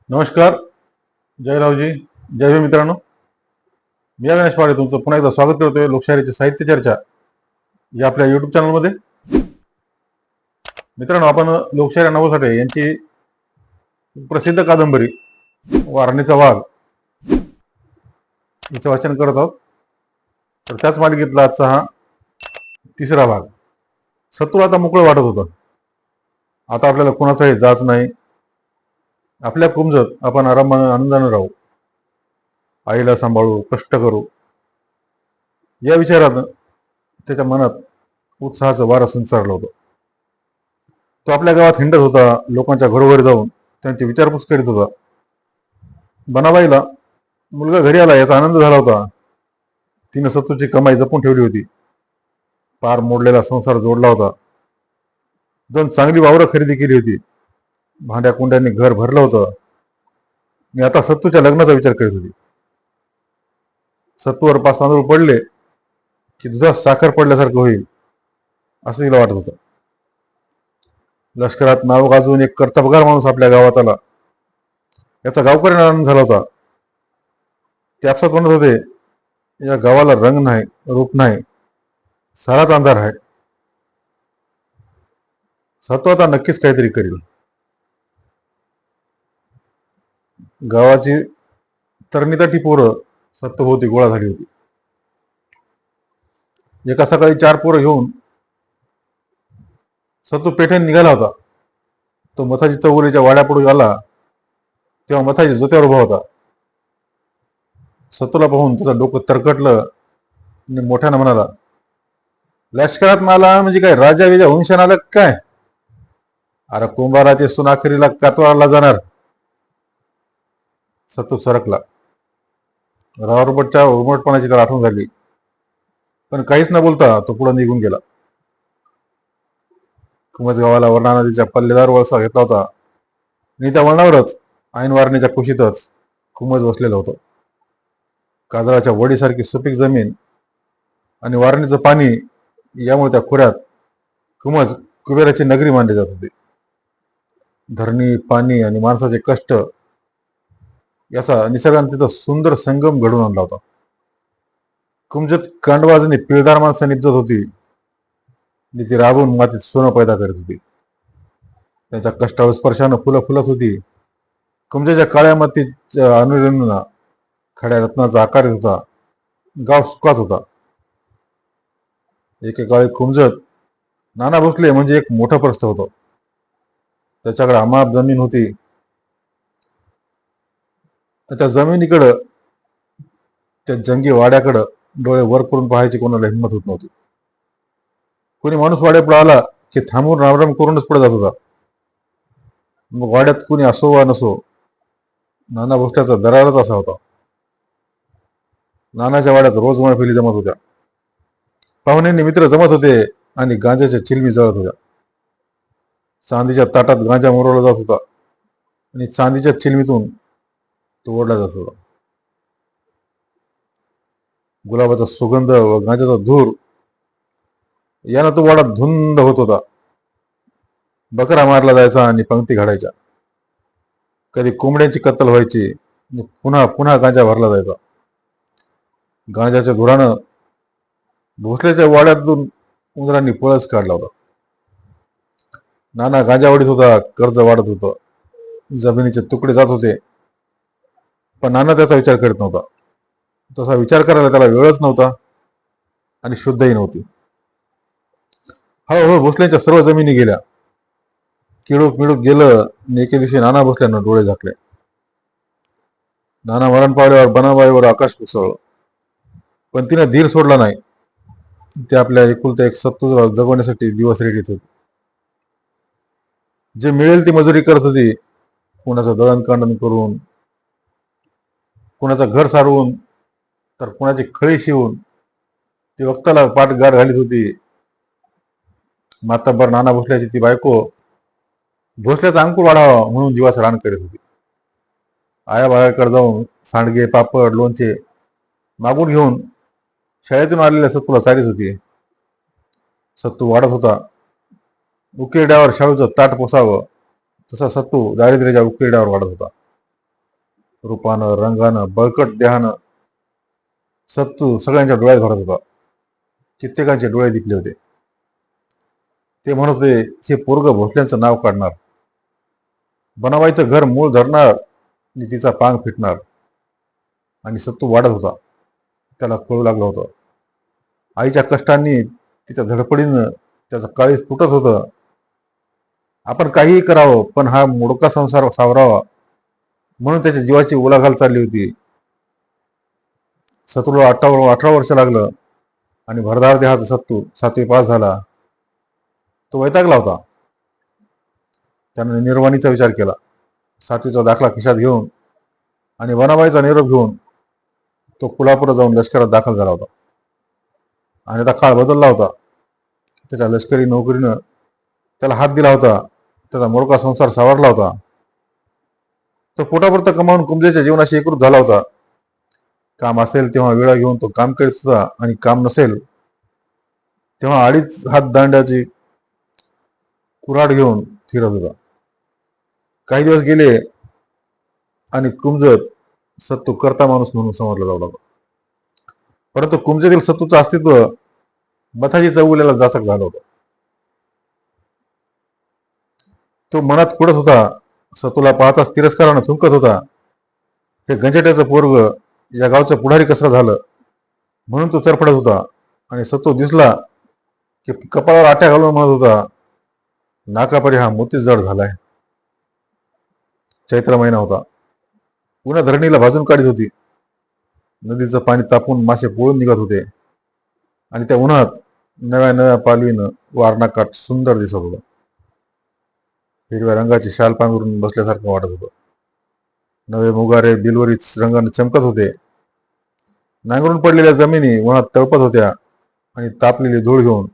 नमस्कार. जयरावजी. जय भीम मित्रांनो. मी अविनाश पाडे तुमचं पुन्हा एकदा स्वागत करतोय लोकशाहीची साहित्य चर्चा या आपल्या युट्यूब चॅनलमध्ये. मित्रांनो, आपण लोकशाही अण्णाभाऊ यांची प्रसिद्ध कादंबरी वारणीचा वाघ हिचं वाचन करत आहोत. तर त्याच मालिकेतला आजचा हा तिसरा भाग. सत्तू आता मोकळं वाटत होतं. आता आपल्याला कुणाचाही जाच नाही. आपल्या कुमजत आपण आरामानं आनंदानं राहू, आईला सांभाळू, कष्ट करू, या विचारानं त्याच्या मनात उत्साहाचं वारं संचारलं होतं. तो आपल्या गावात हिंडत होता, लोकांच्या घरोघरी जाऊन त्यांची विचारपूस करीत होता. बनाबाईला मुलगा घरी आला याचा आनंद झाला होता. तिनं सत्तूची कमाई जपून ठेवली होती. पार मोडलेला संसार जोडला होता. 2 चांगली वावरं खरेदी केली होती. भांड्या कुंड्यांनी घर भरलं होतं. मी आता सत्तूच्या लग्नाचा विचार करीत होती. सत्तूवर 5 तांदूळ पडले की दुधात साखर पडल्यासारखं होईल असं तिला वाटत होतं. लष्करात नाव गाजवून एक कर्तबगार माणूस आपल्या गावात आला याचा गावकऱ्यांना आनंद झाला होता. ते आपसात म्हणत होते, या गावाला रंग नाही, रूप नाही, साराच अंधार आहे. सत्तू आता नक्कीच काहीतरी करील. गावाची तरणी पोरं सत्तू होती गोळा झाली होती. एका सकाळी 4 पोरं घेऊन सत्तू पेठेन निघाला होता. तो मथाजी चौगुलीच्या वाड्यापुढे आला तेव्हा मथाजी जोत्यावर उभा होता. सत्तूला पाहून त्याचं डोकं तरकटलं आणि मोठ्यानं म्हणाला, लष्करात नाला म्हणजे काय राजा विजा वंशान आलं काय? अरे कुंभाराचे सुनाखरीला कातवारला जाणार. सत्तू सरकला. रावरबटच्या उर्मटपणाची त्याला आठवण झाली, पण काहीच न बोलता तो पुढे निघून गेला. कुमज गावाला वर्णा नदीच्या पल्लेदार वळसा घेतला होता आणि त्या वळणावरच ऐन वारणीच्या कुशीतच कुमज वसलेलं होतं. काजळाच्या वडीसारखी सुपीक जमीन आणि वारणीचं पाणी यामुळे त्या खोऱ्यात कुमज कुबेराची नगरी मानली जात होती. धरणी, पाणी आणि माणसाचे कष्ट याचा निसर्गाने तिथं सुंदर संगम घडवून आणला होता. कुमजत कांडवाजनी पिळदार माणसं निपजत होती आणि ती राबून मातीत सोनं पैदा करत होती. त्यांच्या कष्टावर स्पर्शानं फुलं फुलत होती. कुमजेच्या काळ्या मातीच्या अनुरणना खड्या रत्नाचा आकार येत होता. गाव सुखात होता. एकेकाळी कुमजत नाना भोसले म्हणजे एक मोठं प्रस्थ होतं. त्याच्याकडे अमाप जमीन होती. त्या जमिनीकडं, त्या जंगी वाड्याकडं डोळे वर करून पाहायची कोणाला हिंमत होत नव्हती. कोणी माणूस वाड्यापुढे आला की थांबून रामराम करूनच पुढे जात होता. मग वाड्यात कुणी असो वा नसो, नाना भोसल्याचा दरारच असा होता. नानाच्या वाड्यात रोज मैफिली जमत होत्या. पाहुण्यांनी मित्र जमत होते आणि गांजाच्या चिलमी जळत होत्या. चांदीच्या ताटात गांजा मुरवला जात होता आणि चांदीच्या चिलमीतून तो ओढला जात होता. गुलाबाचा सुगंध व गांजाचा धूर यानं तो वाडा धुंद होत होता. बकरा मारला जायचा आणि पंक्ती घडायच्या. कधी कोंबड्यांची कत्तल व्हायची, पुन्हा पुन्हा गांजा भरला जायचा. गांजाच्या धुरानं भोसल्याच्या वाड्यातून उंदरांनी पळस काढला होता. नाना गांजा वाढीत होता, कर्ज वाढत होतं, जमिनीचे तुकडे जात होते, पण नाना त्याचा विचार करत नव्हता. तसा विचार करायला त्याला वेळच नव्हता आणि शुद्धही नव्हती. हळूहळू भोसल्याच्या सर्व जमिनी गेल्या. किडूक मिडूक गेलं आणि एके दिवशी नाना भोसल्यानं डोळे झाकले. नाना मरण पावल्यावर बनाबाईवर आकाश कोसळलं, पण तिनं धीर सोडला नाही. ते आपल्या एकुलत्या एक सत्तू जगवण्यासाठी दिवस रेडीत होती. जे मिळेल ती मजुरी करत होती. कुणाचं दळणकांडण करून, कुणाचं घर सारवून, तर कुणाची खळी शिवून ती वक्ताला पाठ गार घालीत होती. मातब्बर नाना भोसल्याची ती बायको भोसल्याचा अंकुर वाढावा म्हणून जीवाचं रान करीत होती. आया बाळाकडे जाऊन सांडगे, पापड, लोणचे मागून घेऊन शाळेतून आलेल्या सत्तूला चालीत होती. सत्तू वाढत होता. उकिरड्यावर शाळूचं ताट पोसावं तसा सत्तू दारिद्र्याच्या उकिरड्यावर वाढत होता. रूपानं, रंगानं, बळकट देहानं सत्तू सगळ्यांच्या डोळ्यात भरत होता. कित्येकांचे डोळे दिपले होते. ते म्हणत होते, हे पोरग भोसल्यांचं नाव काढणार, बनाबाईचं घर मूळ धरणार आणि तिचा पांग फिटणार. आणि सत्तू वाढत होता. त्याला कळू लागलं होतं, आईच्या कष्टांनी, तिच्या धडपडीनं त्याचं काळीज फुटत होतं. आपण काहीही करावं, पण हा मोडका संसार सावरावा म्हणून त्याच्या जीवाची उलाघाल चालली होती. सत्तूला 18 वर्ष लागलं आणि भरधार देहाचा सत्तू 7वी पास झाला. तो वैतागला होता. त्याने निर्वाणीचा विचार केला. 7वीचा दाखला खिशात घेऊन आणि बनाबाईचा निरोप घेऊन तो कोल्हापूरला जाऊन लष्करात दाखल झाला होता. आणि आता काळ बदलला होता. त्याच्या लष्करी नोकरीनं त्याला हात दिला होता. त्याचा मोडका संसार सावरला होता. तो पोटापुरता कमावून कुमजेच्या जीवनाशी एकरूप झाला होता. काम असेल तेव्हा वेळा घेऊन तो काम करीत होता आणि काम नसेल तेव्हा 2.5 हात दांड्याची कुऱ्हाड घेऊन फिरत होता. काही दिवस गेले आणि कुमजत सत्तू करता माणूस म्हणून समजला जाऊ लागला. परंतु कुमजेतील सत्तूचं अस्तित्व मथाजी चौगुल्याला जाचक झालं होतं. तो मनात कुडत होता. सत्तूला पाहताच तिरस्कारानं थुंकत होता. हे गंजट्याचं पोरग या गावचं पुढारी कसं झालं म्हणून तो चरफडत होता. आणि सत्तू दिसला की कपाळावर आट्या घालून म्हणत होता, नाकापरी हा मोतीच जड झालाय. चैत्र महिना होता. पुन्हा धरणीला भाजून काढीत होती. नदीचं पाणी तापून मासे पोळून निघत होते आणि त्या उन्हात नव्या नव्या पालवीनं वारणा काठ सुंदर दिसत होता. हिरव्या रंगाची शाल पांघरून बसल्यासारखं वाटत होतं. नवे मुगारे बिलवरीच रंगाने चमकत होते. नांगरून पडलेल्या जमिनी उन्हात तळपत होत्या आणि तापलेली धूळ घेऊन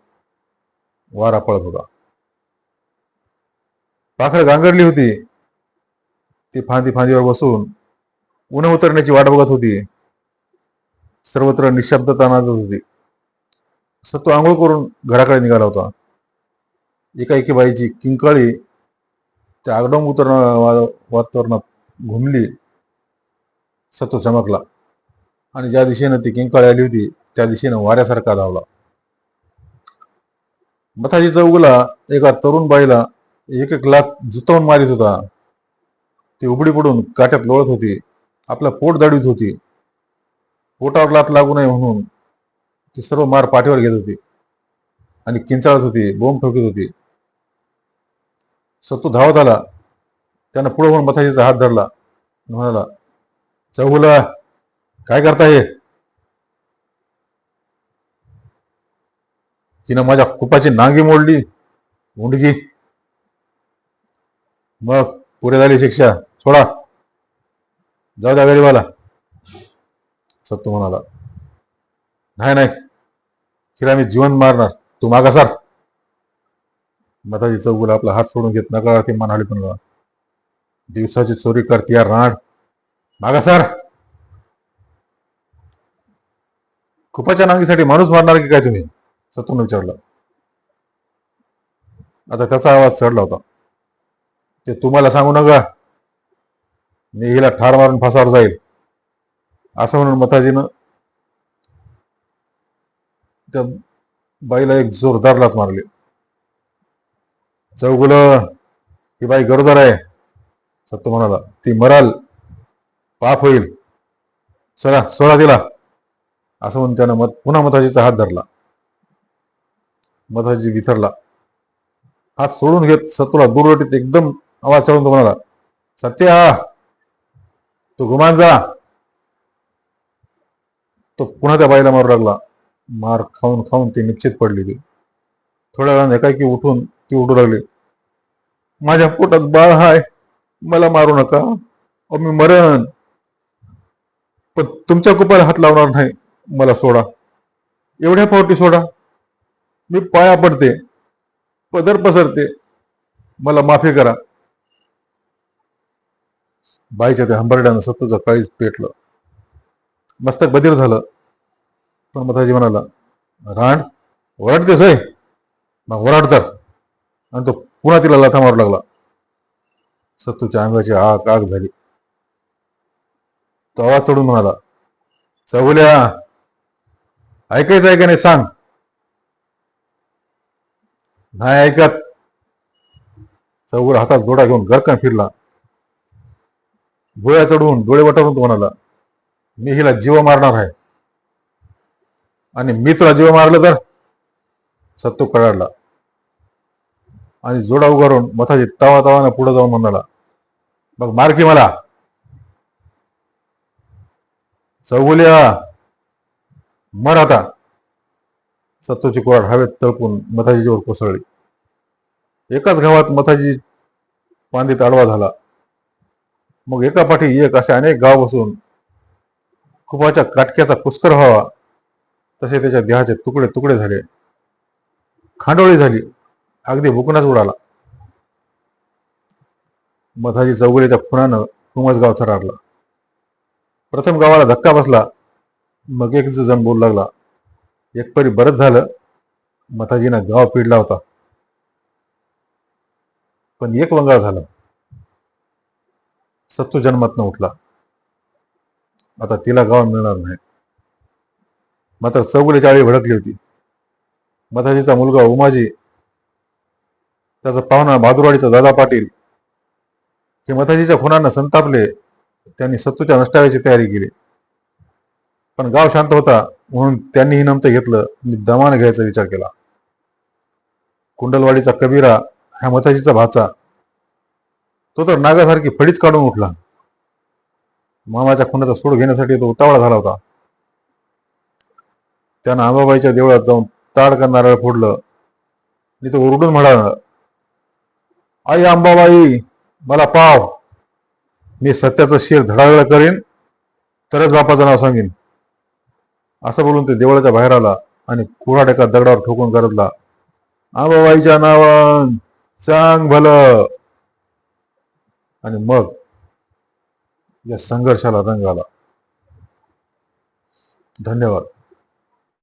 वारा पळत होता. पाखरं गांगरली होती. ती फांदी फांदीवर बसून ऊन उतरण्याची वाट बघत होती. सर्वत्र निशब्दता नांदत होती. सत्तू आंघोळ करून घराकडे निघाला होता. एकाएकी बाईची किंकाळी त्या आगडोंब वातावरणात घुमली. सत्तू चमकला आणि ज्या दिशेनं ती किंकाळी आली होती त्या दिशेनं वाऱ्यासारखा धावला. मथाजी चौगुला एका तरुण बाईला 1 लाख जुतवून मारित होता. ती उबडी पडून काट्यात लोळत होती. आपलं पोट दडवीत होती. पोटावर लात लागू नये म्हणून ती सर्व मार पाठीवर घेत होती आणि किंचाळत होती, बोंब ठोकीत होती. सत्तू धावत आला. त्यानं पुढे होऊन मथाजीचा हात धरला. म्हणाला, चौगुला, काय करता हे? तिनं माझ्या कुपाची नांगी मोडली, मुंडगी. मग पुरे झाली शिक्षा, सोडा, जाऊ द्या गरीबाला. सत्तू म्हणाला, नाही नाही, हिला मी जीवन मारणार, तू मागा सार. मथाजी चौगुला आपला हात सोडून घेत नकारार्थी मानहाळी पण, दिवसाची चोरी करते या राण, मागा सार. कुपाच्या नांगीसाठी माणूस मारणार की काय तुम्ही? सत्तून विचारलं. आता त्याचा आवाज चढला होता. ते तुम्हाला सांगू नका, मी हिला ठार मारून फासावर जाईल. असं म्हणून मथाजीनं त्या बाईला एक जोरदार लाथ मारली. चौगुल, ही बाई गरोदर आहे. सत्तू म्हणाला, ती मराल, पाप होईल, चला सोडा तिला. असं म्हणून त्यानं पुन्हा मथाजीचा हात धरला. मथाजी विसरला. हात सोडून घेत सत्तूला दुर्लटीत एकदम आवाज चढून तो म्हणाला, सत्या, तू गुमान जा. तो पुन्हा त्या बाईला मारू लागला. मार खाऊन खाऊन ती निश्चित पडली. ती थोड्या वेळाने एकाएकी उठून ती उठू लागली. माझ्या पोटात बाळ हाय, मला मारू नका, मी मरण, पण तुमच्या कुपाला हात लावणार नाही, मला सोडा, एवढ्या पावटी सोडा, मी पाया पडते, पदर पसरते, मला माफी करा. बाईच्या त्या हंबरड्यानं सत्तूचं काळीज पेटलं. मस्तक बधीर झालं. पण मथाजी म्हणाला, रांड, ओरडतेस होय, मग ओरड तर. आणि तो पुन्हा तिला लाथा मारू लागला. सत्तूच्या अंगाची आग आग झाली. तो आवाज चढून म्हणाला, चौगुल्या, ऐकायचं आहे का नाही सांग. नाही ऐकत. चौगुला हातात जोडा घेऊन गरकन फिरला. भुया चढवून डोळे वटारून तो म्हणाला, मी हिला जीव मारणार आहे. आणि मी तुला जीव मारलं तर. सत्तू कडाडला आणि जोडा उगारून मथाजी तावा तावानं पुढे जाऊन म्हणाला, मग मार की मला. चौगुल्या, मर आता. सत्तूची कुऱ्हाड हवेत तळपून मथाजीवर कोसळली. एकाच घावात मथाजी पांदीत आडवा झाला. मग एका पाठी एक असे अनेक गाव बसून खुपाच्या काटक्याचा पुष्कर व्हावा तसे त्याच्या देहाचे तुकडे तुकडे झाले. खांडोळी झाली. अगदी भुकणाच उडाला. मथाजी चौगुल्याच्या खुणानं खुमच गाव थरारला. प्रथम गावाला धक्का बसला. मग एक जण बोलू लागला, एक परी बरंच झालं, मथाजीनं गाव पिडला होता. पण एक वंगाळ झाला. सत्तू जन्मातनं उठला. आता तिला गाव मिळणार नाही. मात्र चौगुल्याची आळी भडकली होती. मथाजीचा मुलगा उमाजी, त्याचा पाहुणा बहादुरवाडीचा दादा पाटील हे मथाजीच्या खुनानं संतापले. त्यांनी सत्तूच्या नष्टाव्याची तयारी केली. पण गाव शांत होता म्हणून त्यांनीही नमतं घेतलं आणि दमानं घ्यायचा विचार केला. कुंडलवाडीचा कबीरा हा मथाजीचा भाचा, तो तर नागासारखी फडीच काढून उठला. मामाच्या खुनाचा सूड घेण्यासाठी तो उतावळा झाला होता. त्यानं आंबाबाईच्या देवळात जाऊन ताडकन नारळ फोडलं आणि तो ओरडून म्हणाला, आई अंबाबाई, मला पाव. मी सत्याचं शिर धडाधड करीन तरच बापाचं नाव सांगेन. असं बोलून ते देवळाच्या बाहेर आला आणि कुऱ्हाड एका दगडावर ठोकून गरजला, अंबाबाईच्या नावान सांग भलं. आणि मग या संघर्षाला रंग आला. धन्यवाद.